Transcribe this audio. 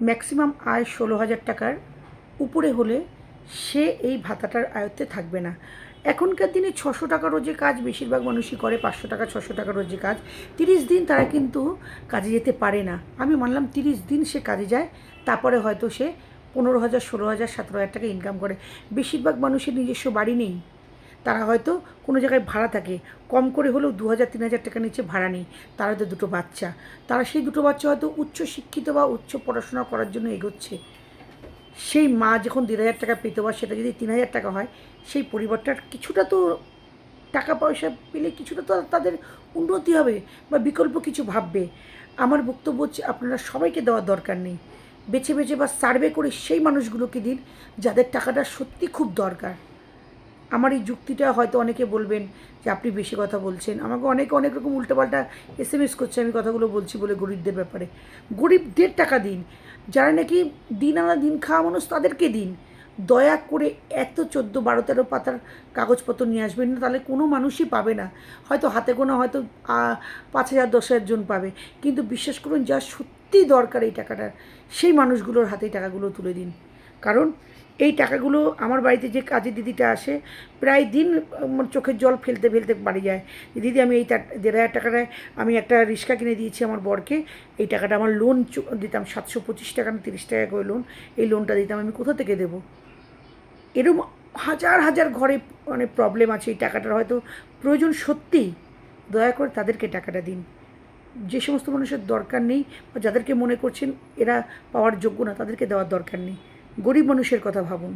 Maximum আয় 16,000 টাকার উপরে হলে সে এই ভাতাটার আয়ত্তে থাকবে না। এখনকার দিনে 600 টাকা রোজে কাজ বেশিরভাগ মানুষই করে, 500 টাকা 600 টাকা রোজে কাজ। 30 দিন তারা কিন্তু কাজে যেতে পারে না। আমি মানলাম 30 দিন সে কাজে যায়, তারপরে হয়তো সে 15,000 16,000 17,000 টাকা ইনকাম করে। বেশিরভাগ মানুষের নিজস্ব বাড়ি নেই, তারা হয়তো কোনো জায়গায় ভাড়া থাকে, কম করে হলেও 2,000 3,000 টাকার নিচে ভাড়া নেই। তার হয়তো দুটো বাচ্চা, তারা সেই দুটো বাচ্চা হয়তো উচ্চ শিক্ষিত বা উচ্চ পড়াশোনা করার জন্য এগোচ্ছে। সেই মা যখন 1,500 টাকা পেত বা সেটা যদি 3,000 টাকা হয়, সেই পরিবারটার কিছুটা তো টাকা পয়সা পেলে কিছুটা তো তাদের উন্নতি হবে বা বিকল্প কিছু ভাববে। আমার বক্তব্য হচ্ছে আপনারা সবাইকে দেওয়ার দরকার নেই, বেছে বেছে বা সার্ভে করে সেই মানুষগুলোকে দিন যাদের টাকাটা সত্যি খুব দরকার। আমার এই যুক্তিটা হয়তো অনেকে বলবেন যে আপনি বেশি কথা বলছেন, আমাকে অনেকে অনেক রকম উল্টোপাল্টা SMS করছে আমি কথাগুলো বলছি বলে গরিবদের ব্যাপারে। গরিবদের টাকা দিন, যারা নাকি দিন আনা দিন খাওয়া মানুষ তাদেরকে দিন। দয়া করে এত 14 12 13 পাতার কাগজপত্র নিয়ে আসবেন না, তাহলে কোনো মানুষই পাবে না। হয়তো হাতে গোনা হয়তো 5,000 10,000 জন পাবে, কিন্তু বিশ্বাস করুন যা সত্যিই দরকার এই টাকাটার, সেই মানুষগুলোর হাতে টাকাগুলো তুলে দিন। কারণ এই টাকাগুলো আমার বাড়িতে যে কাজের দিদিটা আসে, প্রায় দিন চোখের জল ফেলতে ফেলতে বাড়ি যায়। দিদি আমি এই 1,500 টাকাটায় আমি একটা রিক্সা কিনে দিয়েছি আমার বরকে, এই টাকাটা আমার লোন দিতাম 725 টাকা না 30 টাকা করে লোন, এই লোনটা দিতাম, আমি কোথা থেকে দেবো? এরকম হাজার হাজার ঘরে মানে প্রবলেম আছে, এই টাকাটার হয়তো প্রয়োজন সত্যিই। দয়া করে তাদেরকে টাকাটা দিন। যে সমস্ত মানুষের দরকার নেই বা যাদেরকে মনে করছেন এরা পাওয়ার যোগ্য না, তাদেরকে দেওয়ার দরকার নেই। গরিব মানুষের কথা ভাবুন।